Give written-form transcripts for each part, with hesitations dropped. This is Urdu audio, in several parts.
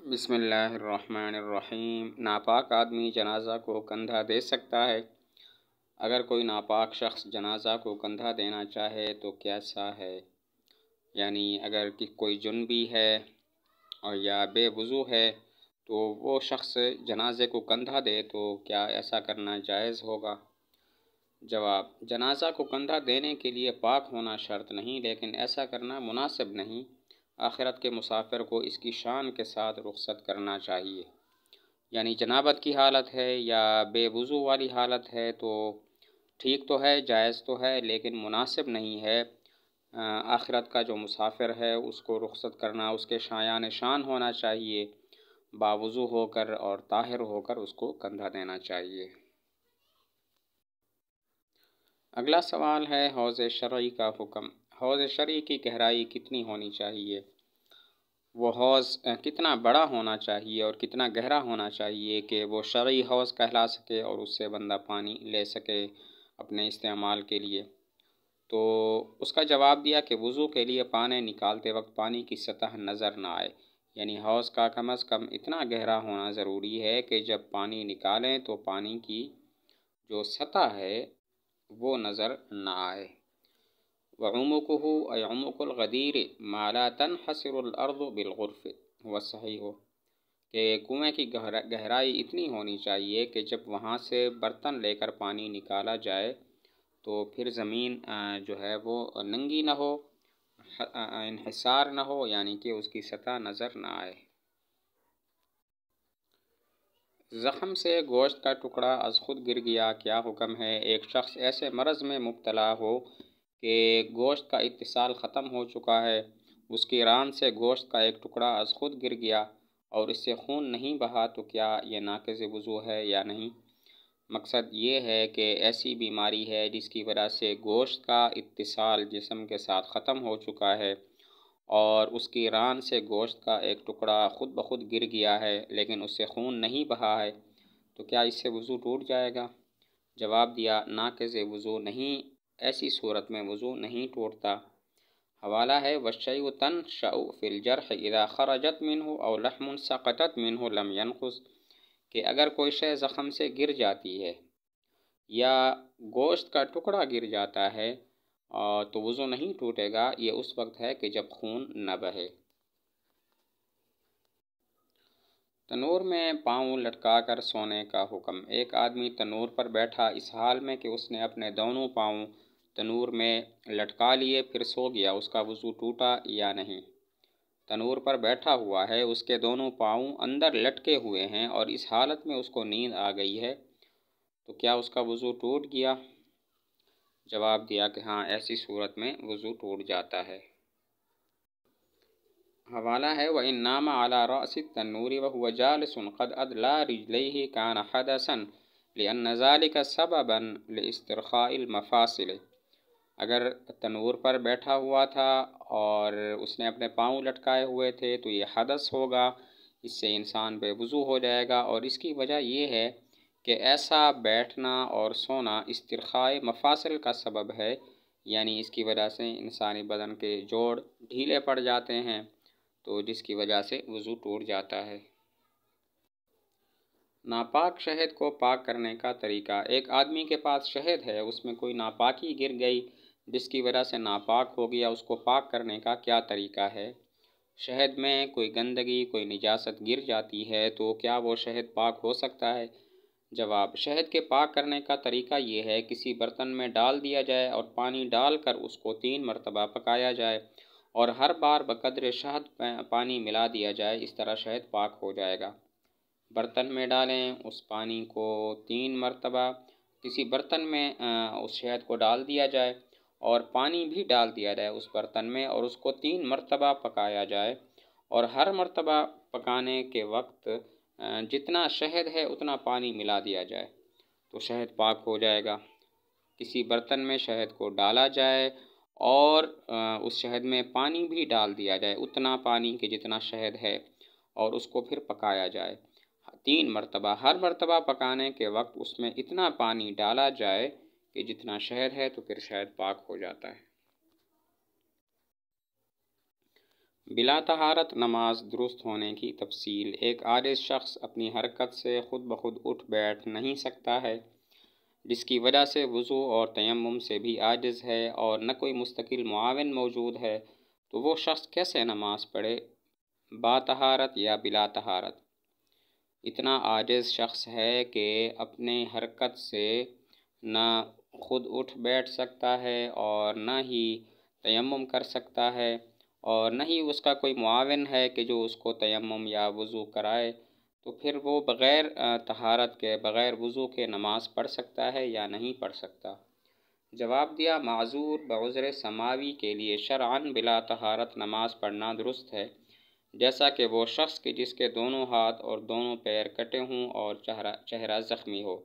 بسم اللہ الرحمن الرحیم۔ ناپاک آدمی جنازہ کو کندھا دے سکتا ہے؟ اگر کوئی ناپاک شخص جنازہ کو کندھا دینا چاہے تو کیسا ہے؟ یعنی اگر کوئی جنبی ہے اور یا بے وضو ہے تو وہ شخص جنازے کو کندھا دے تو کیا ایسا کرنا جائز ہوگا؟ جواب: جنازہ کو کندھا دینے کے لیے پاک ہونا شرط نہیں، لیکن ایسا کرنا مناسب نہیں۔ آخرت کے مسافر کو اس کی شان کے ساتھ رخصت کرنا چاہیے۔ یعنی جنابت کی حالت ہے یا بے وضو والی حالت ہے تو ٹھیک تو ہے، جائز تو ہے، لیکن مناسب نہیں ہے۔ آخرت کا جو مسافر ہے اس کو رخصت کرنا اس کے شایان شان ہونا چاہیے، باوضو ہو کر اور طاہر ہو کر اس کو کندھا دینا چاہیے۔ اگلا سوال ہے حوض شرعی کا حکم۔ حوض شرعی کی گہرائی کتنی ہونی چاہیے؟ وہ حوض کتنا بڑا ہونا چاہیے اور کتنا گہرا ہونا چاہیے کہ وہ شرعی حوض کہلا سکے اور اس سے بندہ پانی لے سکے اپنے استعمال کے لیے؟ تو اس کا جواب دیا کہ وضو کے لیے پانی نکالتے وقت پانی کی سطح نظر نہ آئے، یعنی حوض کا کم از کم اتنا گہرا ہونا ضروری ہے کہ جب پانی نکالیں تو پانی کی جو سطح ہے وہ نظر نہ آئے۔ وَعُمُقُهُ أي عُمُقُ الْغَدِيرِ مَا لَا تَنْحَسِرُ الْأَرْضُ بِالْغُرْفِ وہ صحیح ہو کہ کنویں کی گہرائی اتنی ہونی چاہیے کہ جب وہاں سے برتن لے کر پانی نکالا جائے تو پھر زمین جو ہے وہ ننگی نہ ہو، انحسار نہ ہو، یعنی کہ اس کی سطح نظر نہ آئے۔ زخم سے گوشت کا ٹکڑا از خود گر گیا، کیا حکم ہے؟ ایک شخص ایسے مرض میں مبتلا ہو کہ گوشت کا اتصال ختم ہو چکا ہے، اس کی ران سے گوشت کا ایک ٹکڑا از خود گر گیا اور اس سے خون نہیں بہا تو کیا یہ ناقض وضو ہے یا نہیں؟ مقصد یہ ہے کہ ایسی بیماری ہے جس کی وجہ سے گوشت کا اتصال جسم کے ساتھ ختم ہو چکا ہے اور اس کی ران سے گوشت کا ایک ٹکڑا خود بخود گر گیا ہے لیکن اس سے خون نہیں بہا ہے، تو کیا اس سے وضو ٹوٹ جائے گا؟ جواب دیا: ناقض وضو نہیں، ایسی صورت میں وضو نہیں ٹوٹتا۔ حوالہ ہے وَالشَّيْءُ تَنْشَأُ فِي الْجَرْحِ إِذَا خَرَجَتْ مِنْهُ أَوْ لَحْمٌ سَقَطَتْ مِنْهُ لَمْ يَنْقُصْ کہ اگر کوئی شے زخم سے گر جاتی ہے یا گوشت کا ٹکڑا گر جاتا ہے تو وضو نہیں ٹوٹے گا، یہ اس وقت ہے کہ جب خون نہ بہے۔ تنور میں پاؤں لٹکا کر سونے کا حکم۔ ایک آدمی تنور پر بیٹھا اس حال میں کہ اس نے اپنے دونوں پاؤں تنور میں لٹکا لیے پھر سو گیا، اس کا وضو ٹوٹا یا نہیں؟ تنور پر بیٹھا ہوا ہے، اس کے دونوں پاؤں اندر لٹکے ہوئے ہیں اور اس حالت میں اس کو نیند آ گئی ہے تو کیا اس کا وضو ٹوٹ گیا؟ جواب دیا کہ ہاں، ایسی صورت میں وضو ٹوٹ جاتا ہے۔ حوالہ ہے وَإِن نَامَ عَلَى رَأْسِ التَّنُّورِ وَهُوَ جَالِسٌ قَدْ أَدْلَى رِجْلَيْهِ كَانَ حَدَثًا لِأَنَّ ذَلِكَ سَبَبًا لِاسْتِرْخَاءِ الْمَفَاصِلِ اگر تنور پر بیٹھا ہوا تھا اور اس نے اپنے پاؤں لٹکائے ہوئے تھے تو یہ حدث ہوگا، اس سے انسان بے وضو ہو جائے گا، اور اس کی وجہ یہ ہے کہ ایسا بیٹھنا اور سونا استرخاء مفاصل کا سبب ہے، یعنی اس کی وجہ سے انسانی بدن کے جوڑ ڈھیلے پڑ جاتے ہیں تو جس کی وجہ سے وضو ٹوٹ جاتا ہے۔ ناپاک شہد کو پاک کرنے کا طریقہ۔ ایک آدمی کے پاس شہد ہے، اس میں کوئی ناپاکی گر گئی جس کی وجہ سے ناپاک ہو گیا، اس کو پاک کرنے کا کیا طریقہ ہے؟ شہد میں کوئی گندگی، کوئی نجاست گر جاتی ہے تو کیا وہ شہد پاک ہو سکتا ہے؟ جواب: شہد کے پاک کرنے کا طریقہ یہ ہے کسی برتن میں ڈال دیا جائے اور پانی ڈال کر اس کو 3 مرتبہ پکایا جائے اور ہر بار بقدر شہد پانی ملا دیا جائے، اس طرح شہد پاک ہو جائے گا۔ برتن میں ڈالیں، اس پانی کو 3 مرتبہ کسی برتن میں اس شہد کو ڈال دیا جائے اور پانی بھی ڈال دیا جائے اس برتن میں اور اس کو 3 مرتبہ پکایا جائے، اور ہر مرتبہ پکانے کے وقت جتنا شہد ہے اتنا پانی ملا دیا جائے تو شہد پاک ہو جائے گا۔ کسی برتن میں شہد کو ڈالا جائے اور اس شہد میں پانی بھی ڈال دیا جائے، اتنا پانی کہ جتنا شہد ہے، اور اس کو پھر پکایا جائے 3 مرتبہ۔ ہر مرتبہ پکانے کے وقت اس میں اتنا پانی ڈالا جائے کہ جتنا شہد ہے تو پھر شہد پاک ہو جاتا ہے۔ بلا طہارت نماز درست ہونے کی تفصیل۔ ایک عاجز شخص اپنی حرکت سے خود بخود اٹھ بیٹھ نہیں سکتا ہے، جس کی وجہ سے وضو اور تیمم سے بھی عاجز ہے اور نہ کوئی مستقل معاون موجود ہے، تو وہ شخص کیسے نماز پڑھے، با طہارت یا بلا طہارت؟ اتنا عاجز شخص ہے کہ اپنے حرکت سے نہ خود اٹھ بیٹھ سکتا ہے اور نہ ہی تیمم کر سکتا ہے، اور نہ ہی اس کا کوئی معاون ہے کہ جو اس کو تیمم یا وضو کرائے، تو پھر وہ بغیر طہارت کے، بغیر وضو کے نماز پڑھ سکتا ہے یا نہیں پڑھ سکتا؟ جواب دیا، معذور بعذر سماوی کے لیے شرعاً بلا طہارت نماز پڑھنا درست ہے، جیسا کہ وہ شخص کے جس کے دونوں ہاتھ اور دونوں پیر کٹے ہوں اور چہرہ زخمی ہو۔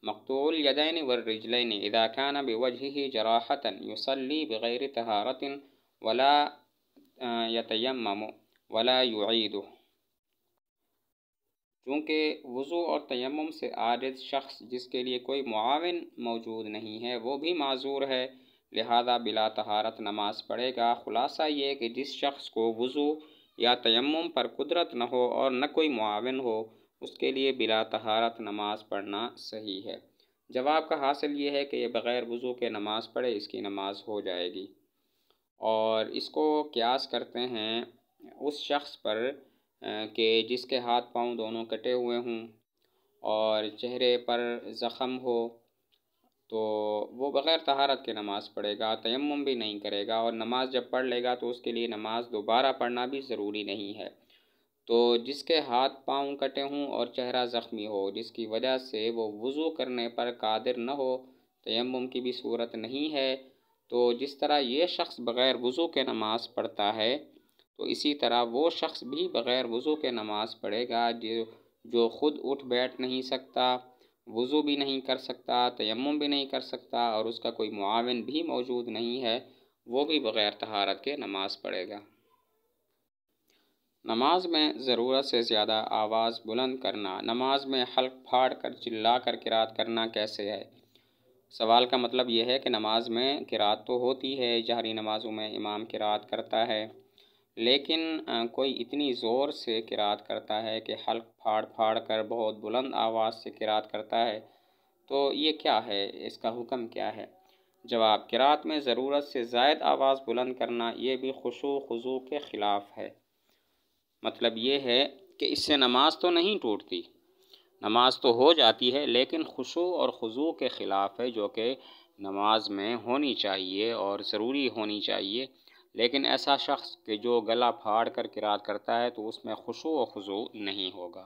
مقطوع الیدین والرجلین اذا کان بوجہہ جراحۃ یصلی بغیر طہارۃ ولا یتیمم ولا یعیدہ۔ چونکہ وضو اور تیمم سے عاجز شخص جس کے لیے کوئی معاون موجود نہیں ہے وہ بھی معذور ہے، لہذا بلا طہارت نماز پڑھے گا۔ خلاصہ یہ کہ جس شخص کو وضو یا تیمم پر قدرت نہ ہو اور نہ کوئی معاون ہو، اس کے لیے بلا طہارت نماز پڑھنا صحیح ہے۔ جواب کا حاصل یہ ہے کہ یہ بغیر وضو کے نماز پڑھے، اس کی نماز ہو جائے گی۔ اور اس کو قیاس کرتے ہیں اس شخص پر کہ جس کے ہاتھ پاؤں دونوں کٹے ہوئے ہوں اور چہرے پر زخم ہو، تو وہ بغیر طہارت کے نماز پڑھے گا، تیمم بھی نہیں کرے گا، اور نماز جب پڑھ لے گا تو اس کے لیے نماز دوبارہ پڑھنا بھی ضروری نہیں ہے۔ تو جس کے ہاتھ پاؤں کٹے ہوں اور چہرہ زخمی ہو، جس کی وجہ سے وہ وضو کرنے پر قادر نہ ہو، تیمم کی بھی صورت نہیں ہے، تو جس طرح یہ شخص بغیر وضو کے نماز پڑھتا ہے، تو اسی طرح وہ شخص بھی بغیر وضو کے نماز پڑھے گا جو خود اٹھ بیٹھ نہیں سکتا، وضو بھی نہیں کر سکتا، تیمم بھی نہیں کر سکتا، اور اس کا کوئی معاون بھی موجود نہیں ہے، وہ بھی بغیر طہارت کے نماز پڑھے گا۔ نماز میں ضرورت سے زیادہ آواز بلند کرنا، نماز میں حلق پھاڑ کر چلا کر قرات کرنا کیسے ہے؟ سوال کا مطلب یہ ہے کہ نماز میں قرات تو ہوتی ہے، جہری نمازوں میں امام قرات کرتا ہے، لیکن کوئی اتنی زور سے قرات کرتا ہے کہ حلق پھاڑ پھاڑ کر بہت بلند آواز سے قرات کرتا ہے، تو یہ کیا ہے، اس کا حکم کیا ہے؟ جواب، قرات میں ضرورت سے زائد آواز بلند کرنا یہ بھی خشوع خضوع کے خلاف ہے۔ مطلب یہ ہے کہ اس سے نماز تو نہیں ٹوٹتی، نماز تو ہو جاتی ہے، لیکن خشوع اور خضوع کے خلاف ہے، جو کہ نماز میں ہونی چاہیے اور ضروری ہونی چاہیے۔ لیکن ایسا شخص کہ جو گلا پھاڑ کر قرات کرتا ہے تو اس میں خشوع و خضوع نہیں ہوگا۔